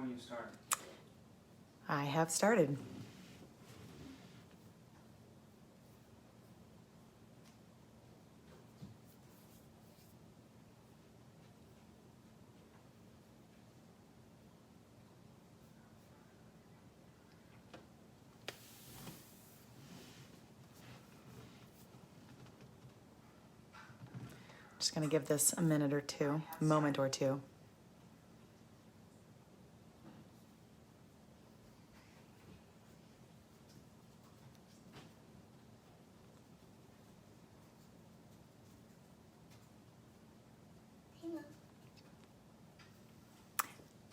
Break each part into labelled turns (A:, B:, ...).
A: when you start.
B: I have started. Just going to give this a minute or two, moment or two.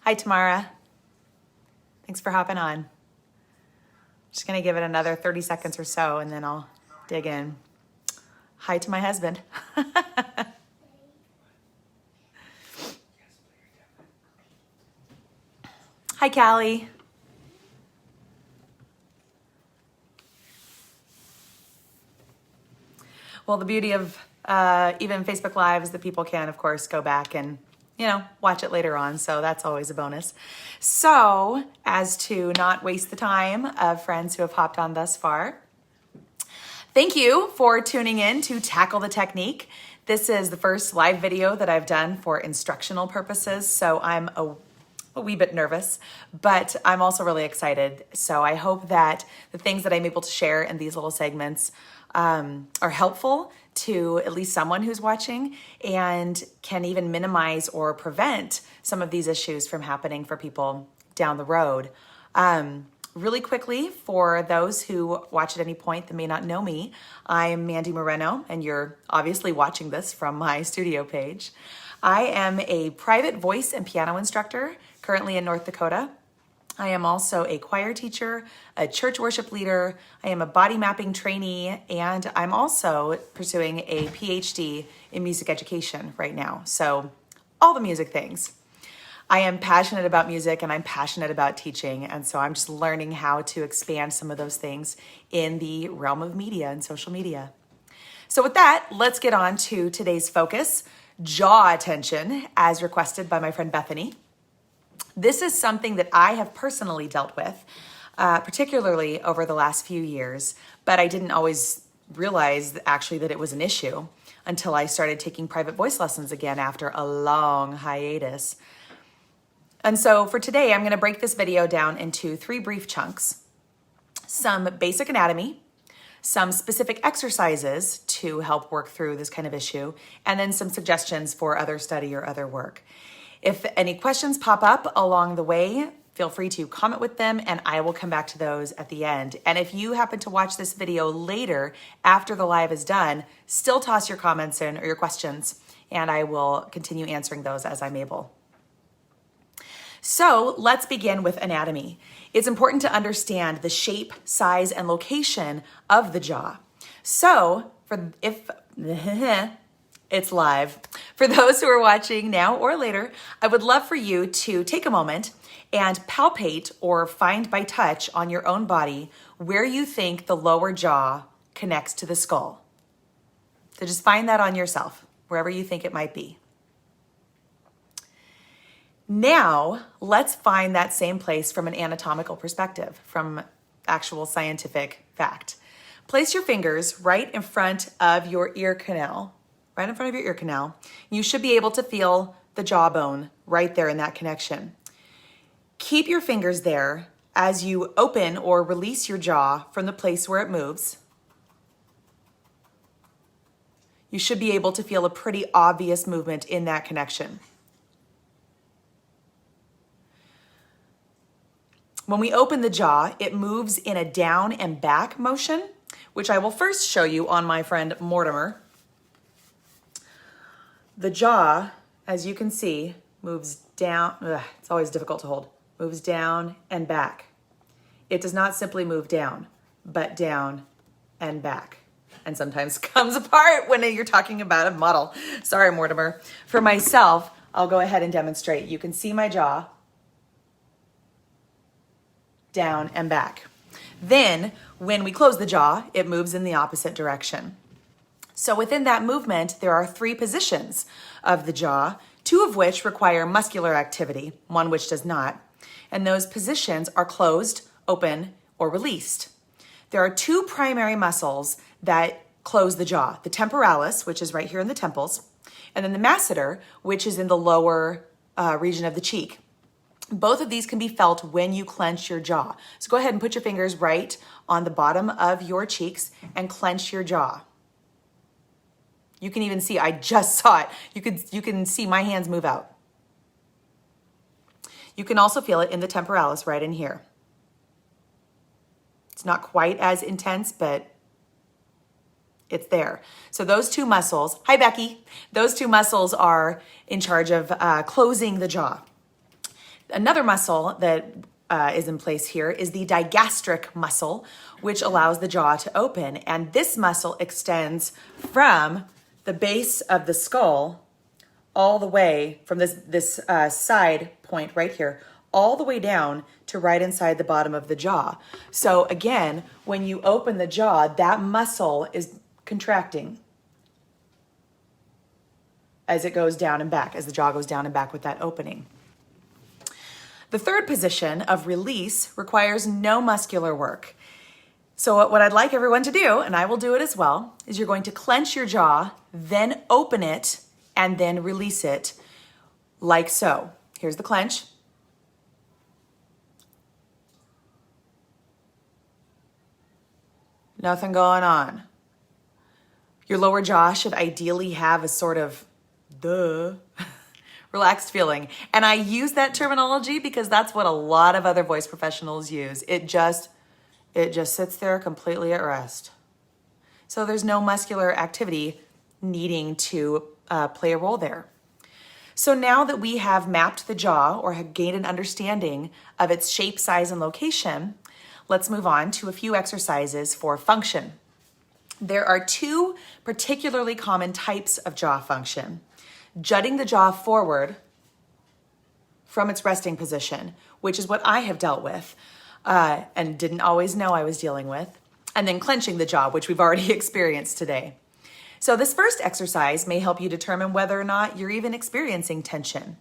B: Hi, Tamara. Thanks for hopping on. Just going to give it another 30 seconds or so, and then I'll dig in. Hi to my husband. Hi, Callie. Well, the beauty of even Facebook Live is that people can, of course, go back and, watch it later on. So that's always a bonus. So as to not waste the time of friends who have hopped on thus far, thank you for tuning in to Tackle the Technique. This is the first live video that I've done for instructional purposes. So I'm a wee bit nervous, but I'm also really excited. So I hope that the things that I'm able to share in these little segments are helpful to at least someone who's watching and can even minimize or prevent some of these issues from happening for people down the road. Really quickly, for those who watch at any point that may not know me, I'm Mandy Moreno, and you're obviously watching this from my studio page. I am a private voice and piano instructor currently in North Dakota. I am also a choir teacher, a church worship leader. I am a body mapping trainee, and I'm also pursuing a PhD in music education right now. So all the music things. I am passionate about music and I'm passionate about teaching. And so I'm just learning how to expand some of those things in the realm of media and social media. So with that, let's get on to today's focus, jaw attention, as requested by my friend Bethany. This is something that I have personally dealt with, particularly over the last few years, but I didn't always realize actually that it was an issue until I started taking private voice lessons again after a long hiatus. And so for today, I'm going to break this video down into 3 brief chunks: some basic anatomy, some specific exercises to help work through this kind of issue, and then some suggestions for other study or other work. If any questions pop up along the way, feel free to comment with them and I will come back to those at the end. And if you happen to watch this video later after the live is done, still toss your comments in or your questions and I will continue answering those as I'm able. So let's begin with anatomy. It's important to understand the shape, size, and location of the jaw. So it's live. For those who are watching now or later, I would love for you to take a moment and palpate or find by touch on your own body where you think the lower jaw connects to the skull. So just find that on yourself, wherever you think it might be. Now, let's find that same place from an anatomical perspective, from actual scientific fact. Place your fingers right in front of your ear canal, right in front of your ear canal. You should be able to feel the jawbone right there in that connection. Keep your fingers there as you open or release your jaw from the place where it moves. You should be able to feel a pretty obvious movement in that connection. When we open the jaw, it moves in a down and back motion, which I will first show you on my friend Mortimer. The jaw, as you can see, moves down. It's always difficult to hold. Moves down and back. It does not simply move down, but down and back. And sometimes comes apart when you're talking about a model. Sorry, Mortimer. For myself, I'll go ahead and demonstrate. You can see my jaw. Down and back. Then when we close the jaw, it moves in the opposite direction. So within that movement, there are 3 positions of the jaw, 2 of which require muscular activity, 1 which does not. and those positions are closed, open, or released. There are two primary muscles that close the jaw, the temporalis, which is right here in the temples, and then the masseter, which is in the lower region of the cheek. Both of these can be felt when you clench your jaw. So go ahead and put your fingers right on the bottom of your cheeks and clench your jaw. You can even see, I just saw it. You can see my hands move out. You can also feel it in the temporalis right in here. It's not quite as intense, but it's there. So those two muscles, hi Becky, those two muscles are in charge of closing the jaw. Another muscle that is in place here is the digastric muscle, which allows the jaw to open. And this muscle extends from the base of the skull all the way from this side point right here, all the way down to right inside the bottom of the jaw. So again, when you open the jaw, that muscle is contracting as it goes down and back, as the jaw goes down and back with that opening. The third position of release requires no muscular work. So what I'd like everyone to do, and I will do it as well, is you're going to clench your jaw, then open it, and then release it like so. Here's the clench. Nothing going on. Your lower jaw should ideally have a sort of relaxed feeling. And I use that terminology because that's what a lot of other voice professionals use. It just sits there completely at rest. So there's no muscular activity needing to play a role there. So now that we have mapped the jaw or have gained an understanding of its shape, size, and location, let's move on to a few exercises for function. There are two particularly common types of jaw function. Jutting the jaw forward from its resting position, which is what I have dealt with and didn't always know I was dealing with, and then clenching the jaw, which we've already experienced today. So this first exercise may help you determine whether or not you're even experiencing tension.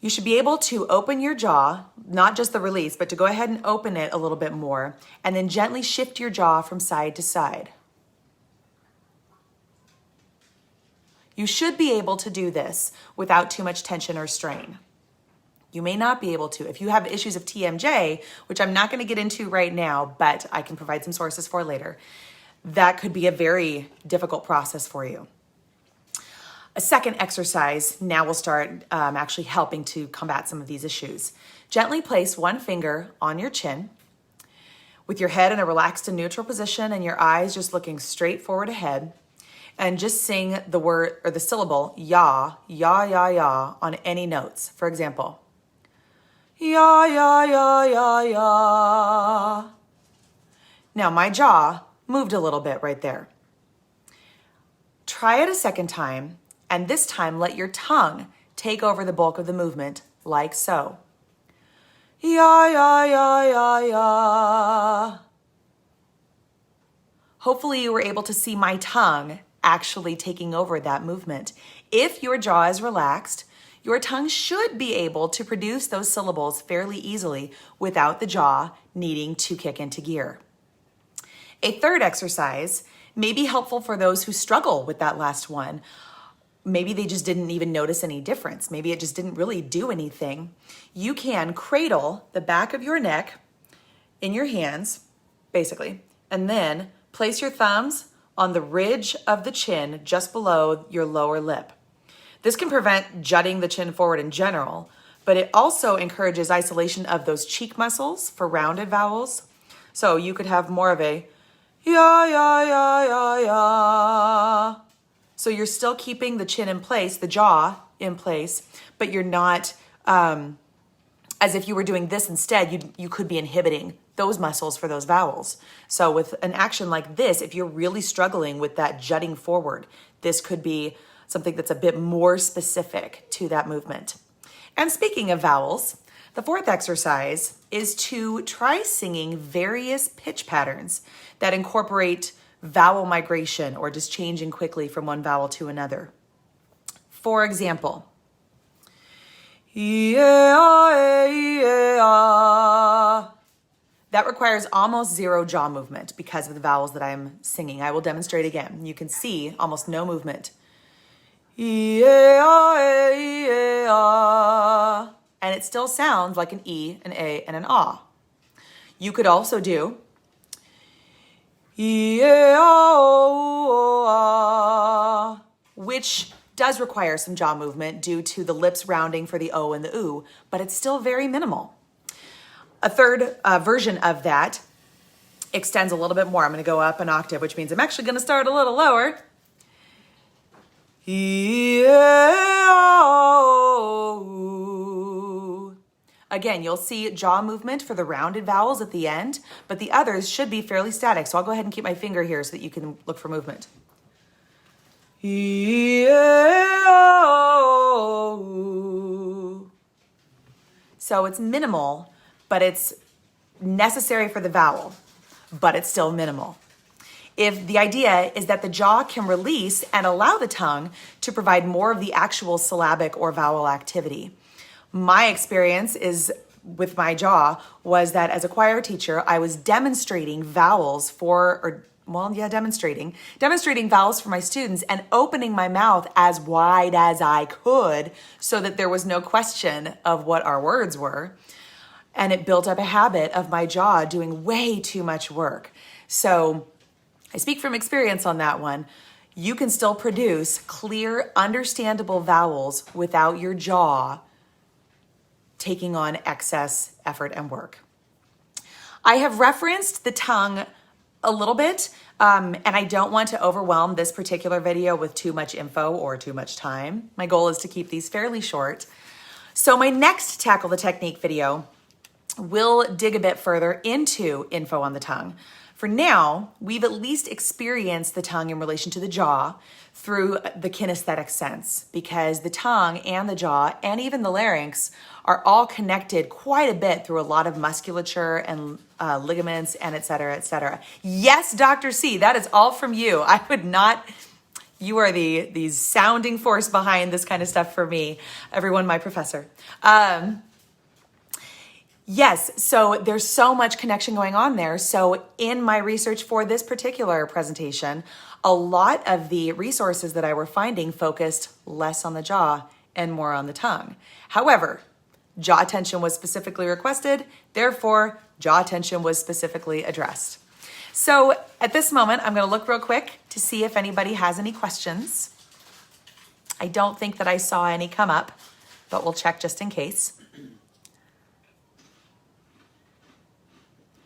B: You should be able to open your jaw, not just the release, but to go ahead and open it a little bit more, and then gently shift your jaw from side to side. You should be able to do this without too much tension or strain. You may not be able to. If you have issues of TMJ, which I'm not going to get into right now, but I can provide some sources for later, that could be a very difficult process for you. A second exercise now will start actually helping to combat some of these issues. Gently place one finger on your chin with your head in a relaxed and neutral position and your eyes just looking straight forward ahead. And just sing the word or the syllable ya, ya, ya, ya on any notes. For example, ya, ya, ya, ya, ya. Now my jaw moved a little bit right there. Try it a second time, and this time let your tongue take over the bulk of the movement like so. Ya, ya, ya, ya, ya. Hopefully you were able to see my tongue actually taking over that movement. If your jaw is relaxed, your tongue should be able to produce those syllables fairly easily without the jaw needing to kick into gear. A third exercise may be helpful for those who struggle with that last one. Maybe they just didn't even notice any difference. Maybe it just didn't really do anything. You can cradle the back of your neck in your hands, basically, and then place your thumbs on the ridge of the chin just below your lower lip. This can prevent jutting the chin forward in general, but it also encourages isolation of those cheek muscles for rounded vowels. So you could have more of a ya, ya, ya, ya, ya. So you're still keeping the chin in place, the jaw in place, but you're not, as if you were doing this instead, you could be inhibiting those muscles for those vowels. So with an action like this, if you're really struggling with that jutting forward, this could be something that's a bit more specific to that movement. And speaking of vowels, the fourth exercise is to try singing various pitch patterns that incorporate vowel migration or just changing quickly from one vowel to another. For example, That requires almost zero jaw movement because of the vowels that I'm singing. I will demonstrate again. You can see almost no movement. And it still sounds like an E, an A, and an ah. You could also do which does require some jaw movement due to the lips rounding for the O and the oo, but it's still very minimal. A third version of that extends a little bit more. I'm going to go up an octave, which means I'm actually going to start a little lower. Again, you'll see jaw movement for the rounded vowels at the end, but the others should be fairly static. So I'll go ahead and keep my finger here so that you can look for movement. So it's minimal, but it's necessary for the vowel, but it's still minimal. If the idea is that the jaw can release and allow the tongue to provide more of the actual syllabic or vowel activity. My experience is with my jaw was that as a choir teacher, I was demonstrating vowels demonstrating vowels for my students and opening my mouth as wide as I could so that there was no question of what our words were. And it built up a habit of my jaw doing way too much work. So I speak from experience on that one. You can still produce clear, understandable vowels without your jaw taking on excess effort and work. I have referenced the tongue a little bit, and I don't want to overwhelm this particular video with too much info or too much time. My goal is to keep these fairly short. So my next Tackle the Technique video will dig a bit further into info on the tongue. For now, we've at least experienced the tongue in relation to the jaw through the kinesthetic sense, because the tongue and the jaw and even the larynx are all connected quite a bit through a lot of musculature and ligaments and et cetera, et cetera. Yes, Dr. C, that is all from you. I would not, you are the sounding force behind this kind of stuff for me. Everyone, my professor. Yes, so there's so much connection going on there. So in my research for this particular presentation, a lot of the resources that I were finding focused less on the jaw and more on the tongue. However, jaw tension was specifically requested, therefore jaw tension was specifically addressed. So at this moment, I'm gonna look real quick to see if anybody has any questions. I don't think that I saw any come up, but we'll check just in case.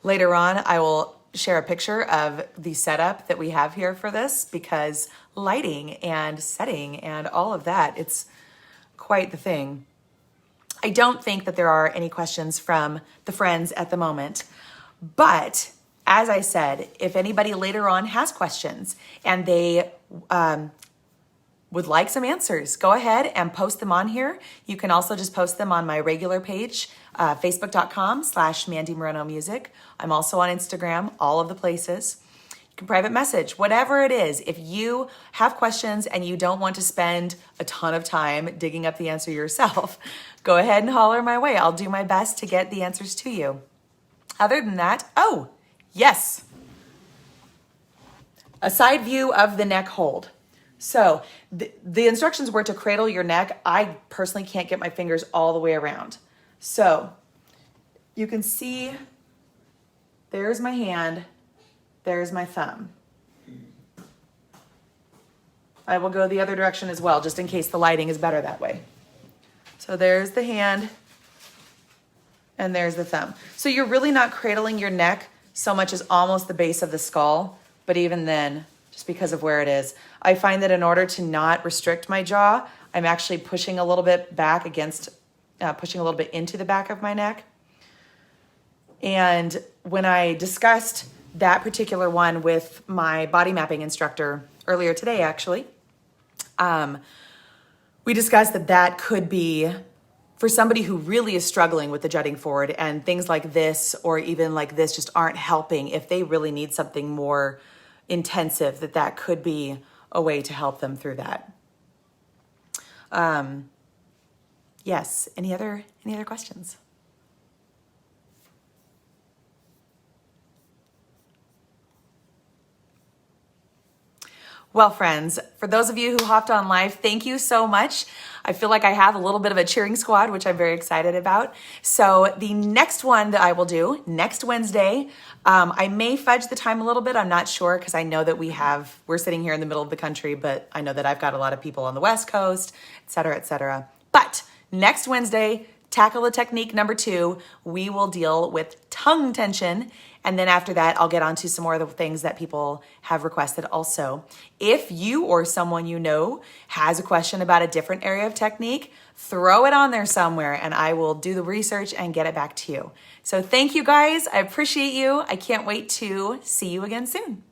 B: Later on, I will share a picture of the setup that we have here for this, because lighting and setting and all of that, it's quite the thing. I don't think that there are any questions from the friends at the moment, but as I said, if anybody later on has questions and they would like some answers, go ahead and post them on here. You can also just post them on my regular page, facebook.com/Mandy Moreno Music. I'm also on Instagram, all of the places. You can private message, whatever it is. If you have questions and you don't want to spend a ton of time digging up the answer yourself, go ahead and holler my way. I'll do my best to get the answers to you. Other than that, oh, yes. A side view of the neck hold. So the instructions were to cradle your neck. I personally can't get my fingers all the way around. So you can see there's my hand, there's my thumb. I will go the other direction as well, just in case the lighting is better that way. So there's the hand and there's the thumb. So you're really not cradling your neck so much as almost the base of the skull, but even then, just because of where it is, I find that in order to not restrict my jaw, I'm actually pushing a little bit back against, pushing a little bit into the back of my neck. And when I discussed that particular one with my body mapping instructor earlier today, actually, we discussed that that could be for somebody who really is struggling with the jutting forward, and things like this or even like this just aren't helping. If they really need something more intensive, that could be a way to help them through that. yes, any other questions? Well, friends, for those of you who hopped on live, thank you so much. I feel like I have a little bit of a cheering squad, which I'm very excited about. So the next one that I will do next Wednesday, I may fudge the time a little bit. I'm not sure because I know that we're sitting here in the middle of the country, but I know that I've got a lot of people on the West Coast, et cetera, et cetera. But next Wednesday, tackle the technique number 2. We will deal with tongue tension. And then after that, I'll get on to some more of the things that people have requested also. If you or someone you know has a question about a different area of technique, throw it on there somewhere and I will do the research and get it back to you. So thank you guys. I appreciate you. I can't wait to see you again soon.